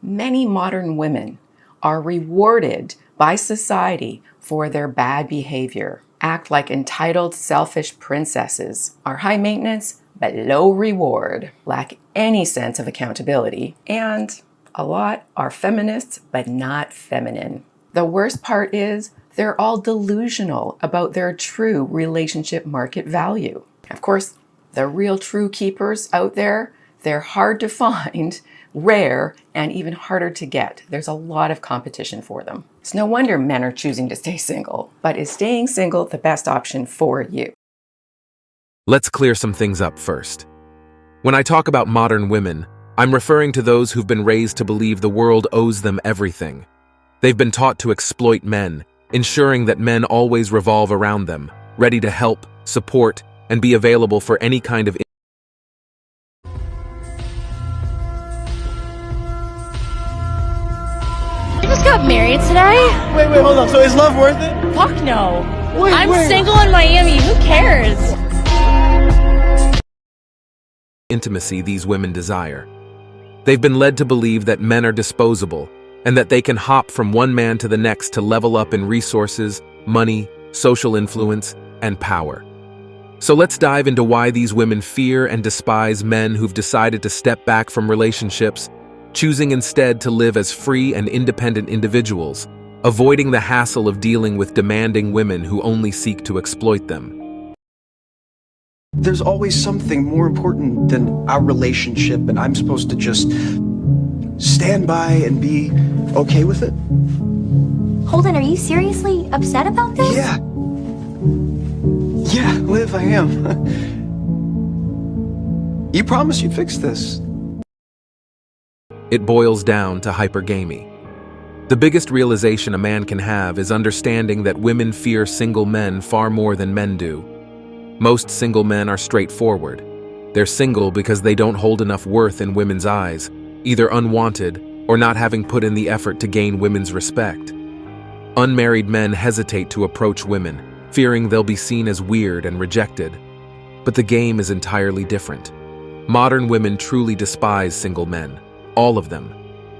Many modern women are rewarded by society for their bad behavior, act like entitled, selfish princesses, are high maintenance but low reward, lack any sense of accountability, and a lot are feminists but not feminine. The worst part is they're all delusional about their true relationship market value. Of course, the real true keepers out there, they're hard to find, rare, and even harder to get. There's a lot of competition for them. It's no wonder men are choosing to stay single. But is staying single the best option for you? Let's clear some things up first. When I talk about modern women, I'm referring to those who've been raised to believe the world owes them everything. They've been taught to exploit men, ensuring that men always revolve around them, ready to help, support, and be available for any kind of. I just got married today. Wait, hold on. So is love worth it? Fuck no. Wait. I'm single in Miami. Who cares? Intimacy these women desire. They've been led to believe that men are disposable and that they can hop from one man to the next to level up in resources, money, social influence, and power. So let's dive into why these women fear and despise men who've decided to step back from relationships, choosing instead to live as free and independent individuals, avoiding the hassle of dealing with demanding women who only seek to exploit them. There's always something more important than our relationship, and I'm supposed to just stand by and be okay with it? Holden, are you seriously upset about this? Yeah, Liv, I am. You promised you'd fix this. It boils down to hypergamy. The biggest realization a man can have is understanding that women fear single men far more than men do. Most single men are straightforward. They're single because they don't hold enough worth in women's eyes, either unwanted or not having put in the effort to gain women's respect. Unmarried men hesitate to approach women, fearing they'll be seen as weird and rejected. But the game is entirely different. Modern women truly despise single men, all of them.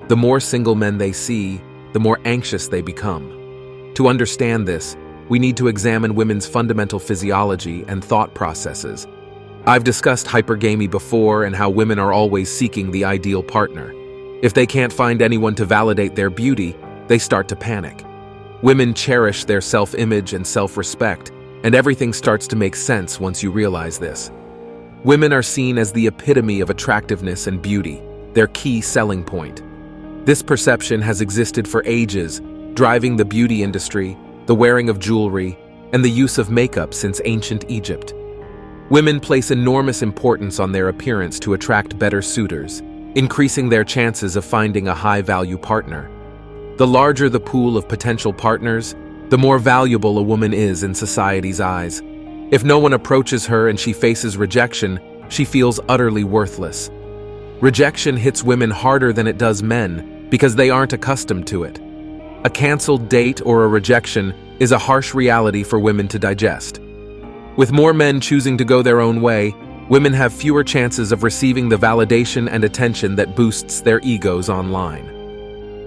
The more single men they see, the more anxious they become. To understand this, we need to examine women's fundamental physiology and thought processes. I've discussed hypergamy before and how women are always seeking the ideal partner. If they can't find anyone to validate their beauty, they start to panic. Women cherish their self-image and self-respect, and everything starts to make sense once you realize this. Women are seen as the epitome of attractiveness and beauty, their key selling point. This perception has existed for ages, driving the beauty industry, the wearing of jewelry, and the use of makeup since ancient Egypt. Women place enormous importance on their appearance to attract better suitors, increasing their chances of finding a high-value partner. The larger the pool of potential partners, the more valuable a woman is in society's eyes. If no one approaches her and she faces rejection, she feels utterly worthless. Rejection hits women harder than it does men because they aren't accustomed to it. A canceled date or a rejection is a harsh reality for women to digest. With more men choosing to go their own way, women have fewer chances of receiving the validation and attention that boosts their egos online.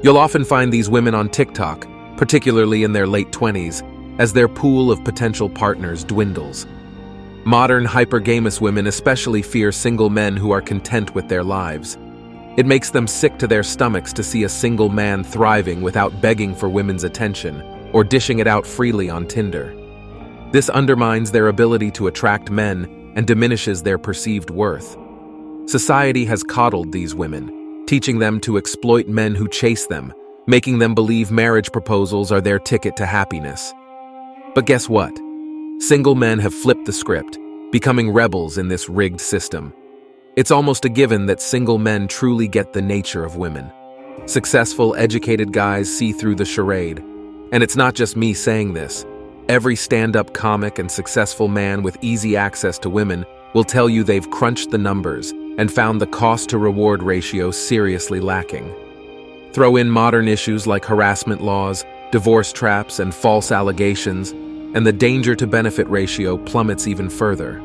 You'll often find these women on TikTok, particularly in their late 20s, as their pool of potential partners dwindles. Modern hypergamous women especially fear single men who are content with their lives. It makes them sick to their stomachs to see a single man thriving without begging for women's attention or dishing it out freely on Tinder. This undermines their ability to attract men and diminishes their perceived worth. Society has coddled these women, teaching them to exploit men who chase them, making them believe marriage proposals are their ticket to happiness. But guess what? Single men have flipped the script, becoming rebels in this rigged system. It's almost a given that single men truly get the nature of women. Successful, educated guys see through the charade. And it's not just me saying this. Every stand-up comic and successful man with easy access to women will tell you they've crunched the numbers and found the cost-to-reward ratio seriously lacking. Throw in modern issues like harassment laws, divorce traps, and false allegations, and the danger-to-benefit ratio plummets even further.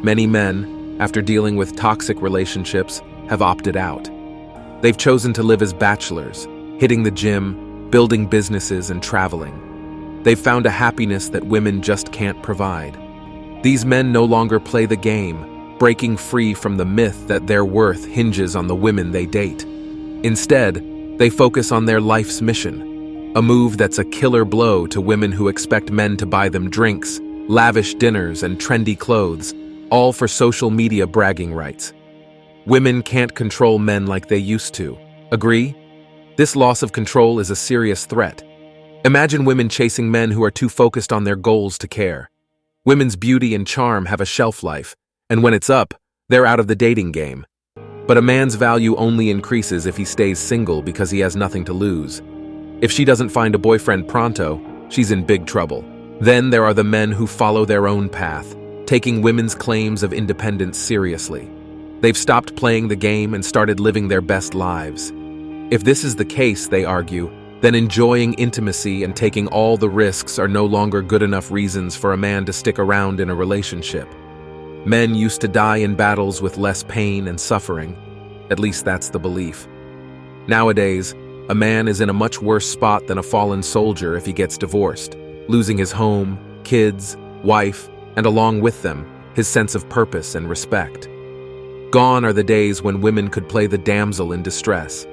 Many men, after dealing with toxic relationships, have opted out. They've chosen to live as bachelors, hitting the gym, building businesses, and traveling. They've found a happiness that women just can't provide. These men no longer play the game, breaking free from the myth that their worth hinges on the women they date. Instead, they focus on their life's mission, a move that's a killer blow to women who expect men to buy them drinks, lavish dinners, and trendy clothes, all for social media bragging rights. Women can't control men like they used to. Agree? This loss of control is a serious threat. Imagine women chasing men who are too focused on their goals to care. Women's beauty and charm have a shelf life, and when it's up, they're out of the dating game. But a man's value only increases if he stays single because he has nothing to lose. If she doesn't find a boyfriend pronto, she's in big trouble. Then there are the men who follow their own path, taking women's claims of independence seriously. They've stopped playing the game and started living their best lives. If this is the case, they argue, then enjoying intimacy and taking all the risks are no longer good enough reasons for a man to stick around in a relationship. Men used to die in battles with less pain and suffering. At least that's the belief. Nowadays, a man is in a much worse spot than a fallen soldier if he gets divorced, losing his home, kids, wife, and along with them, his sense of purpose and respect. Gone are the days when women could play the damsel in distress.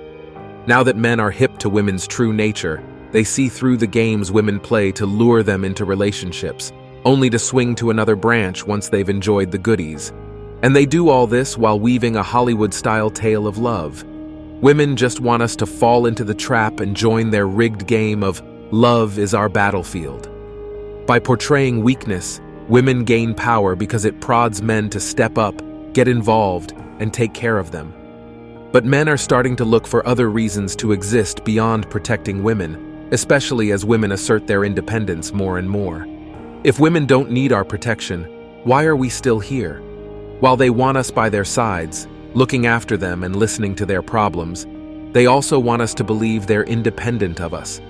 Now that men are hip to women's true nature, they see through the games women play to lure them into relationships, only to swing to another branch once they've enjoyed the goodies. And they do all this while weaving a Hollywood-style tale of love. Women just want us to fall into the trap and join their rigged game of love is our battlefield. By portraying weakness, women gain power because it prods men to step up, get involved, and take care of them. But men are starting to look for other reasons to exist beyond protecting women, especially as women assert their independence more and more. If women don't need our protection, why are we still here? While they want us by their sides, looking after them and listening to their problems, they also want us to believe they're independent of us.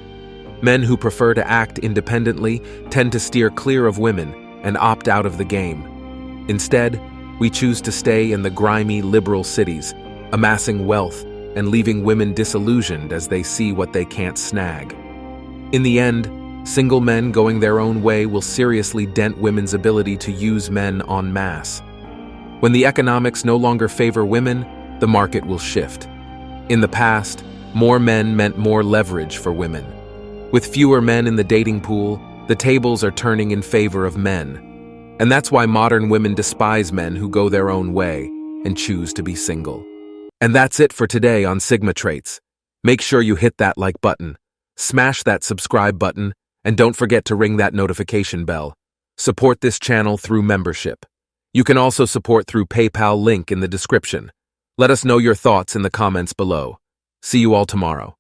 Men who prefer to act independently tend to steer clear of women and opt out of the game. Instead, we choose to stay in the grimy, liberal cities, amassing wealth and leaving women disillusioned as they see what they can't snag. In the end, single men going their own way will seriously dent women's ability to use men en masse. When the economics no longer favor women, the market will shift. In the past, more men meant more leverage for women. With fewer men in the dating pool, the tables are turning in favor of men. And that's why modern women despise men who go their own way and choose to be single. And that's it for today on Sigma Traits. Make sure you hit that like button, smash that subscribe button, and don't forget to ring that notification bell. Support this channel through membership. You can also support through PayPal link in the description. Let us know your thoughts in the comments below. See you all tomorrow.